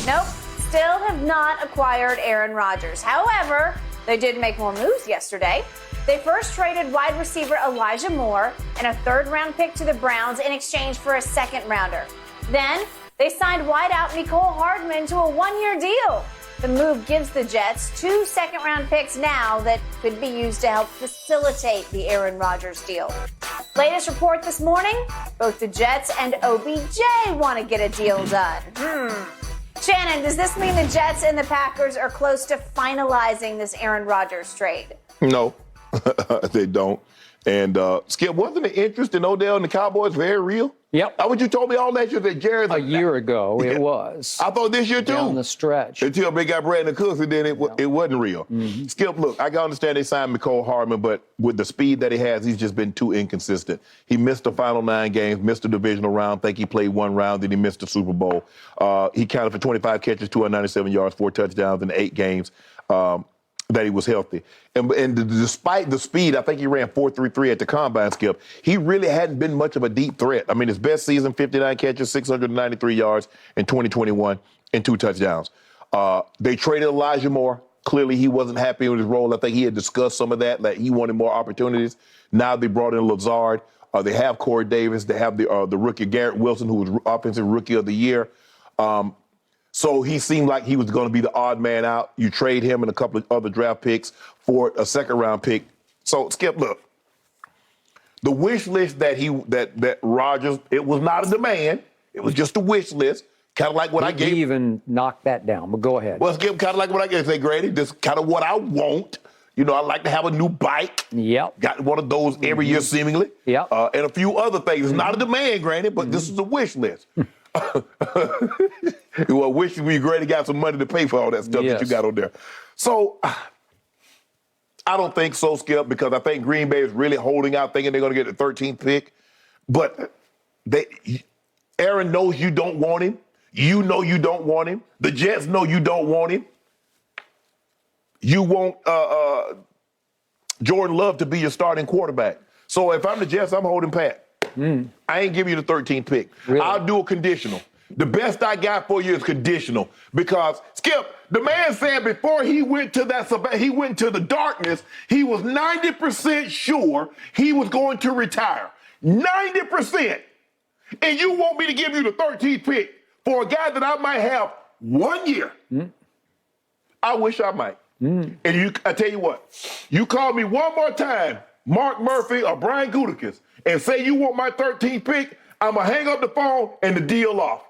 Nope, still have not acquired Aaron Rodgers. However, they did make more moves yesterday. They first traded wide receiver Elijah Moore and a third-round pick to the Browns in exchange for a second-rounder. Then, they signed wideout Mecole Hardman to a one-year deal. The move gives the Jets 2 second-round picks now that could be used to help facilitate the Aaron Rodgers deal. Latest report this morning, both the Jets and OBJ want to get a deal done. Shannon, does this mean the Jets and the Packers are close to finalizing this Aaron Rodgers trade? No, they don't. And Skip, wasn't the interest in Odell and the Cowboys very real? Yep. How would you told me all that year that Jared? A year ago, it was. I thought this year too. Down the stretch. Until they got Brandon Cooks, and then it wasn't real. Mm-hmm. Skip, look, I can understand they signed Mecole Hardman, but with the speed that he has, he's just been too inconsistent. He missed the final 9 games, missed the divisional round. Think he played 1 round, then he missed the Super Bowl. He counted for 25 catches, 297 yards, 4 touchdowns in 8 games. That he was healthy. And despite the speed, I think he ran 4.33 at the combine, Skip, he really hadn't been much of a deep threat. I mean, his best season, 59 catches, 693 yards in 2021 and 2 touchdowns. They traded Elijah Moore. Clearly, he wasn't happy with his role. I think he had discussed some of that, that he wanted more opportunities. Now they brought in Lazard. They have Corey Davis. They have the rookie Garrett Wilson, who was Offensive Rookie of the Year. So he seemed like he was going to be the odd man out. You trade him and a couple of other draft picks for a second-round pick. So, Skip, look, the wish list that Rodgers, it was not a demand. It was just a wish list, kind of like what I gave. He even knocked that down, but go ahead. Well, Skip, kind of like what I gave. Say, Grady, this is kind of what I want. You know, I like to have a new bike. Yep. Got one of those every year, seemingly. Yep. And a few other things. It's not a demand, Granny, but this is a wish list. Well, wish we Grady got some money to pay for all that stuff that you got on there. So I don't think so, Skip, because I think Green Bay is really holding out, thinking they're going to get the 13th pick. But Aaron knows you don't want him. You know you don't want him. The Jets know you don't want him. You want Jordan Love to be your starting quarterback. So if I'm the Jets, I'm holding pat. I ain't giving you the 13th pick. Really? I'll do a conditional. The best I got for you is conditional because, Skip, the man said before he went to the darkness, he was 90% sure he was going to retire. 90%. And you want me to give you the 13th pick for a guy that I might have 1 year? I wish I might. And I tell you what, you call me one more time, Mark Murphy or Brian Gutekunst, and say you want my 13th pick, I'm going to hang up the phone and the deal off.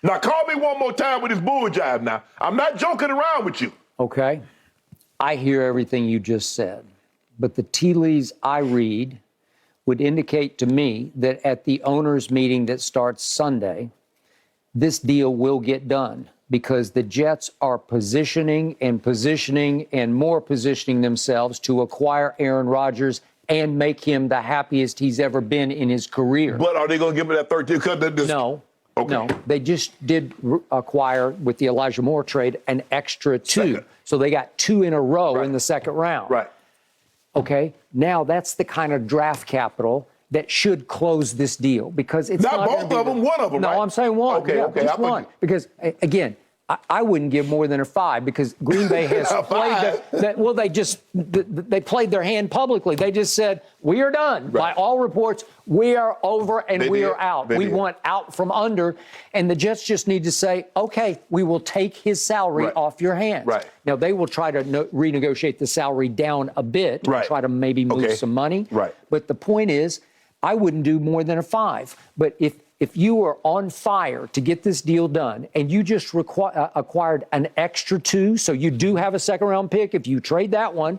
Now, call me one more time with this bull jive now. I'm not joking around with you. Okay. I hear everything you just said. But the tea leaves I read would indicate to me that at the owners' meeting that starts Sunday, this deal will get done because the Jets are positioning and more positioning themselves to acquire Aaron Rodgers and make him the happiest he's ever been in his career. But are they going to give me that 13th? No. Okay. No, they just did acquire, with the Elijah Moore trade, an extra 2. Second. So they got 2 in a row in the second round. Right. Okay, now that's the kind of draft capital that should close this deal because it's not both of them, one of them, No, right? I'm saying one. Okay, okay. Just one. Because, again, I wouldn't give more than a 5 because Green Bay has played they played their hand publicly. They just said, we are done. By all reports, we are over and we are out. We want out from under. And the Jets just need to say, okay, we will take his salary off your hands. Right. Now, they will try to renegotiate the salary down a bit, try to maybe move some money. Right. But the point is, I wouldn't do more than a 5. But if you are on fire to get this deal done and you just acquired an extra 2, so you do have a second-round pick, if you trade that one,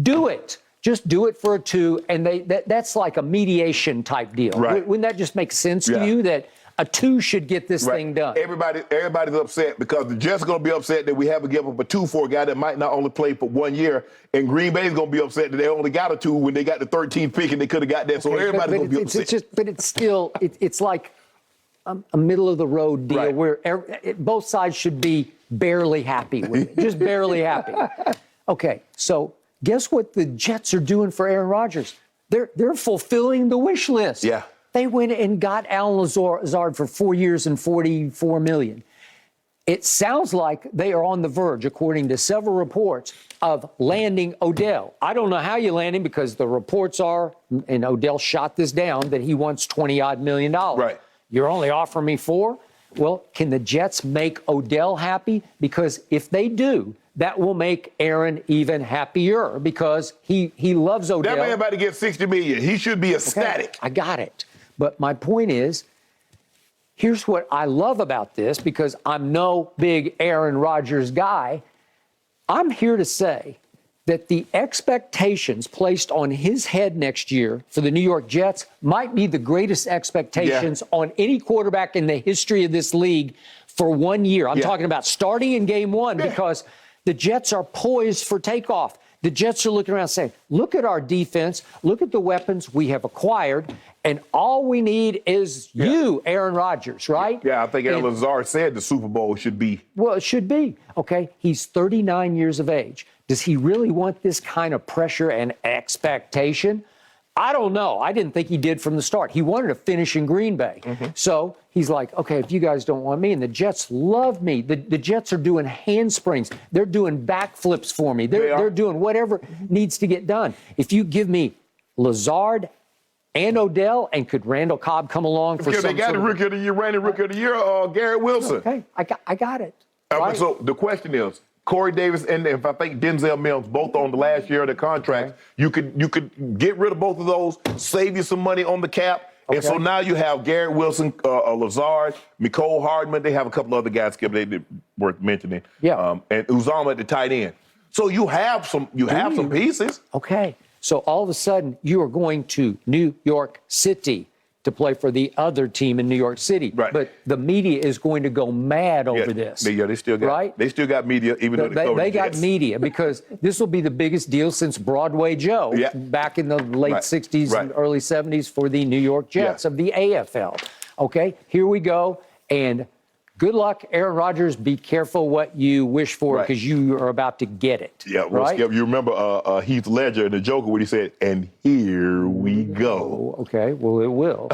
do it. Just do it for a 2, and that's like a mediation type deal. Right. Wouldn't that just make sense to you that a 2 should get this thing done? Everybody's upset because the Jets are going to be upset that we haven't given up a 2 for a guy that might not only play for 1 year, and Green Bay's going to be upset that they only got a 2 when they got the 13th pick and they could have got that. So everybody's going to be upset. But it's still, it's like a middle-of-the-road deal where both sides should be barely happy with it, just barely happy. Okay, so guess what the Jets are doing for Aaron Rodgers? They're fulfilling the wish list. Yeah. They went and got Alan Lazard for 4 years and $44 million. it sounds like they are on the verge, according to several reports, of landing Odell. I don't know how you land him because the reports are, and Odell shot this down, that he wants $20-odd million. Right. You're only offering me $4 million? Well, can the Jets make Odell happy? Because if they do, that will make Aaron even happier because he loves Odell. That man about to get $60 million. He should be ecstatic. Okay, I got it. But my point is, here's what I love about this, because I'm no big Aaron Rodgers guy. I'm here to say that the expectations placed on his head next year for the New York Jets might be the greatest expectations on any quarterback in the history of this league for 1 year. I'm talking about starting in game one because the Jets are poised for takeoff. The Jets are looking around saying, look at our defense, look at the weapons we have acquired, and all we need is you, Aaron Rodgers, right? Yeah, I think Aaron Lazard said the Super Bowl should be. Well, it should be. Okay, he's 39 years of age. Does he really want this kind of pressure and expectation? I don't know. I didn't think he did from the start. He wanted to finish in Green Bay. So he's like, okay, if you guys don't want me, and the Jets love me. The Jets are doing handsprings. They're doing backflips for me. They're doing whatever needs to get done. If you give me Lazard and Odell, and could Randall Cobb come along for some they got the Rookie of the Year, reigning Rookie of the Year, Garrett Wilson. Okay, I got it. Right? So the question is, Corey Davis and if I think Denzel Mims, both on the last year of their contracts, you could get rid of both of those, save you some money on the cap. And so now you have Garrett Wilson, Lazard, Mecole Hardman. They have a couple other guys, Skip, they worth mentioning. And Uzama at the tight end. So you have some pieces. Okay. So all of a sudden you are going to New York City to play for the other team in New York City. Right. But the media is going to go mad over this. Yeah, they still got media, even though they got media, because this will be the biggest deal since Broadway Joe back in the late 60s and early 70s for the New York Jets of the AFL. Okay, here we go. And good luck, Aaron Rodgers. Be careful what you wish for, because you are about to get it. Yeah, well, Skip, you remember Heath Ledger in The Joker when he said, "And here we go." Okay, well, it will.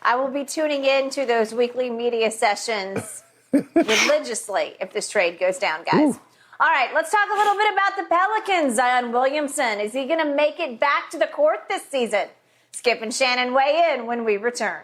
I will be tuning in to those weekly media sessions religiously if this trade goes down, guys. All right, let's talk a little bit about the Pelicans. Zion Williamson, is he going to make it back to the court this season? Skip and Shannon weigh in when we return.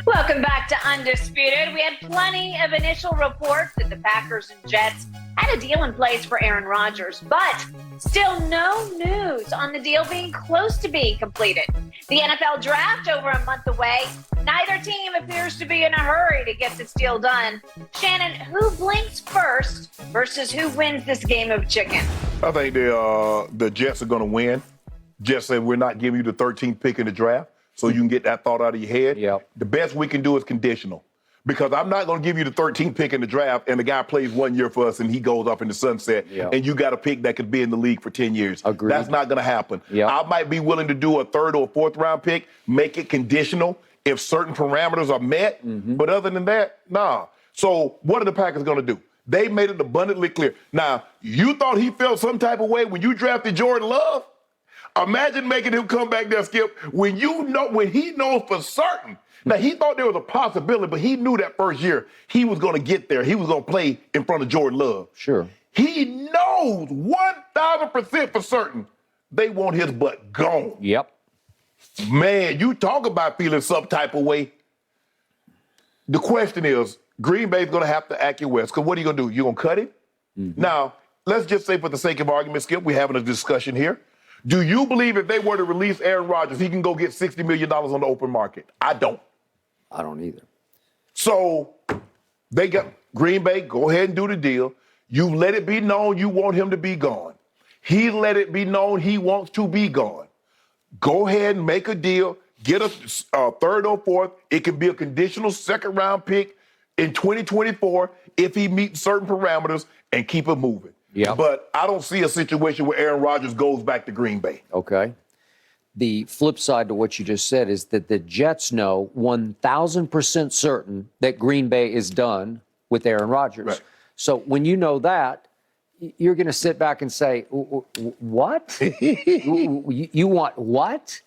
Welcome back to Undisputed. We had plenty of initial reports that the Packers and Jets had a deal in place for Aaron Rodgers, but still no news on the deal being close to being completed. The NFL draft over a month away. Neither team appears to be in a hurry to get this deal done. Shannon, who blinks first versus who wins this game of chicken? I think the Jets are going to win. Jets said, we're not giving you the 13th pick in the draft, so you can get that thought out of your head. The best we can do is conditional. Because I'm not going to give you the 13th pick in the draft and the guy plays 1 year for us and he goes off in the sunset and you got a pick that could be in the league for 10 years. Agreed. That's not going to happen. I might be willing to do a third or fourth round pick, make it conditional if certain parameters are met. But other than that, nah. So what are the Packers going to do? They made it abundantly clear. Now, you thought he felt some type of way when you drafted Jordan Love? Imagine making him come back there, Skip, when he knows for certain. Now, he thought there was a possibility, but he knew that first year he was going to get there. He was going to play in front of Jordan Love. Sure. He knows 1,000% for certain they want his butt gone. Yep. Man, you talk about feeling some type of way. The question is, Green Bay's going to have to acquiesce, because what are you going to do? You're going to cut him? Now, let's just say for the sake of argument, Skip, we're having a discussion here. Do you believe if they were to release Aaron Rodgers, he can go get $60 million on the open market? I don't. I don't either. So they got Green Bay, go ahead and do the deal. You let it be known you want him to be gone. He let it be known he wants to be gone. Go ahead and make a deal. Get a third or fourth. It can be a conditional second-round pick in 2024 if he meets certain parameters, and keep it moving. But I don't see a situation where Aaron Rodgers goes back to Green Bay. Okay. The flip side to what you just said is that the Jets know 1,000% certain that Green Bay is done with Aaron Rodgers. Right. So when you know that, you're going to sit back and say, what? You want what?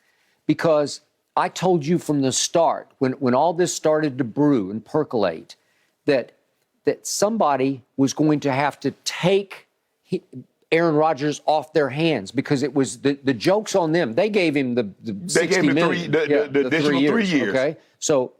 Because I told you from the start, when all this started to brew and percolate, that somebody was going to have to take Aaron Rodgers off their hands, because it was the joke's on them. They gave him the They 60 gave him million. the additional 3 years. Okay, so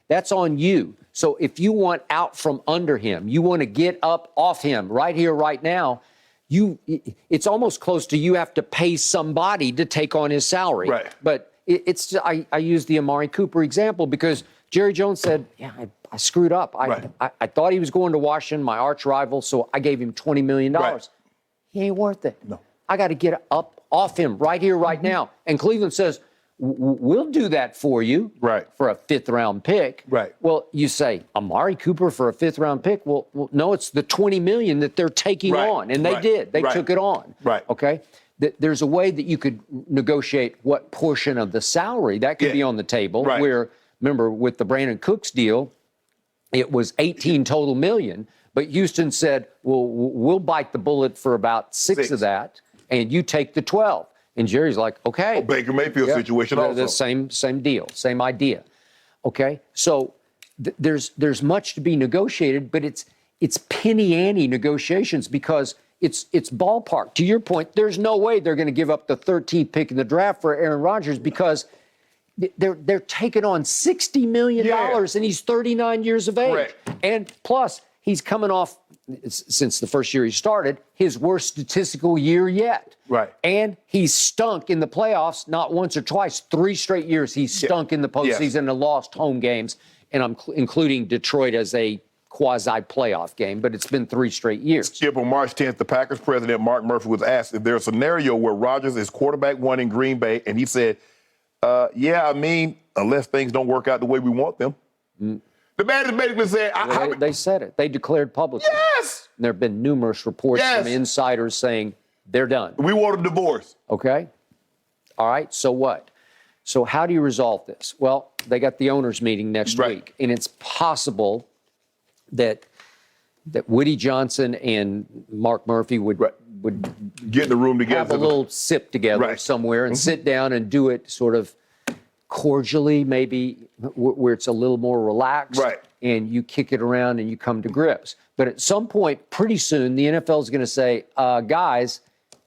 that's on you. So if you want out from under him, you want to get up off him right here, right now, it's almost close to you have to pay somebody to take on his salary. Right. But I use the Amari Cooper example because Jerry Jones said, yeah, I screwed up. I thought he was going to Washington, my arch rival, so I gave him $20 million. Right. He ain't worth it. No. I got to get up off him right here, right now. And Cleveland says, we'll do that for you. Right. For a 5th round pick. Right. Well, you say Amari Cooper for a 5th round pick. Well, no, it's the $20 million that they're taking on, and they did. They took it on. Right. Okay. There's a way that you could negotiate what portion of the salary that could be on the table. Right. Where, remember, with the Brandon Cooks deal, it was 18 total million. But Houston said, well, we'll bite the bullet for about six of that, and you take the 12. And Jerry's like, okay. Oh, Baker Mayfield situation also. The same deal, same idea. Okay, so there's much to be negotiated, but it's penny ante negotiations because it's ballpark. To your point, there's no way they're going to give up the 13th pick in the draft for Aaron Rodgers because they're taking on $60 million and he's 39 years of age. Correct. And plus, he's coming off, since the first year he started, his worst statistical year yet. Right. And he's stunk in the playoffs, not once or twice, 3 straight years he's stunk in the postseason and lost home games, and I'm including Detroit as a quasi-playoff game, but it's been 3 straight years. Skip, on March 10th, the Packers president, Mark Murphy, was asked if there's a scenario where Rodgers is quarterback 1 in Green Bay, and he said, unless things don't work out the way we want them. The man is basically saying... They said it. They declared publicly. Yes! There have been numerous reports from insiders saying they're done. We want a divorce. Okay? All right, so what? So how do you resolve this? Well, they got the owners' meeting next week, and it's possible that Woody Johnson and Mark Murphy would get in the room together, have a little sip together somewhere and sit down and do it sort of cordially, maybe where it's a little more relaxed, and you kick it around and you come to grips. But at some point, pretty soon, the NFL is going to say, guys,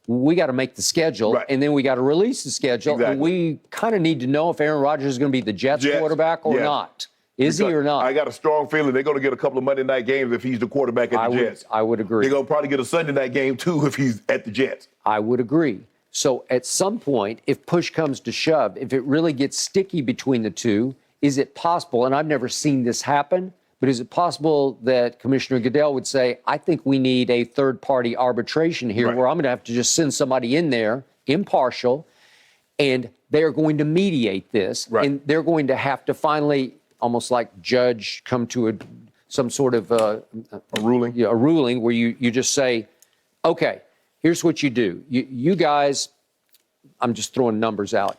we got to make the schedule, and then we got to release the schedule, and we kind of need to know if Aaron Rodgers is going to be the Jets quarterback or not. Is he or not? I got a strong feeling they're going to get a couple of Monday night games if he's the quarterback at the Jets. I would agree. They're going to probably get a Sunday night game, too, if he's at the Jets. I would agree. So at some point, if push comes to shove, if it really gets sticky between the two, is it possible, and I've never seen this happen, but is it possible that Commissioner Goodell would say, I think we need a third-party arbitration here where I'm going to have to just send somebody in there, impartial, and they're going to mediate this, and they're going to have to finally, almost like judge, come to some sort of a ruling? Yeah, a ruling where you just say, okay, here's what you do. You guys, I'm just throwing numbers out.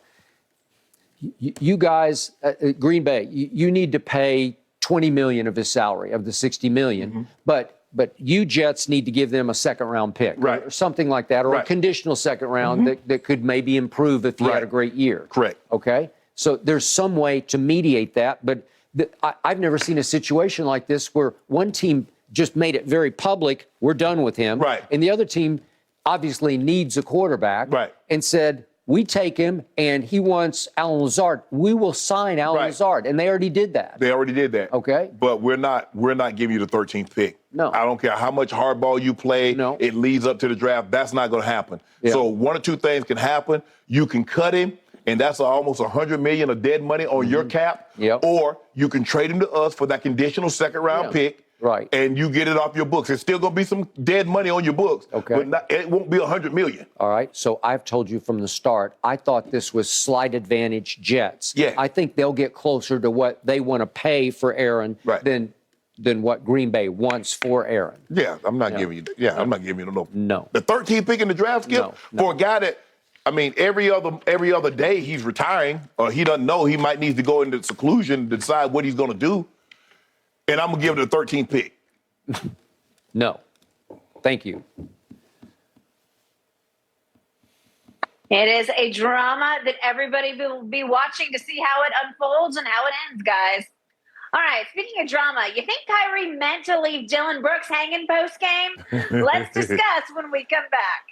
You guys, Green Bay, you need to pay $20 million of his salary, of the $60 million, but you Jets need to give them a second-round pick, or something like that, or a conditional second round that could maybe improve if he had a great year. Correct. Okay? So there's some way to mediate that, but I've never seen a situation like this where one team just made it very public, we're done with him, and the other team obviously needs a quarterback, and said, we take him, and he wants Alan Lazard. We will sign Alan Lazard, and they already did that. They already did that. Okay. But we're not giving you the 13th pick. No. I don't care how much hardball you play. No. It leads up to the draft. That's not going to happen. Yeah. So 1 or 2 things can happen. You can cut him, and that's almost $100 million of dead money on your cap. Or you can trade him to us for that conditional second-round pick. And you get it off your books. It's still going to be some dead money on your books. But it won't be $100 million. All right. So I've told you from the start, I thought this was slight advantage Jets. Yeah. I think they'll get closer to what they want to pay for Aaron than what Green Bay wants for Aaron. Yeah, I'm not giving you. Yeah, I'm not giving you no. The 13th pick in the draft, Skip, for a guy that, I mean, every other day he's retiring, or he doesn't know, he might need to go into seclusion to decide what he's going to do. And I'm going to give it a 13th pick. No. Thank you. It is a drama that everybody will be watching to see how it unfolds and how it ends, guys. All right, speaking of drama, you think Kyrie meant to leave Dylan Brooks hanging post game? Let's discuss when we come back.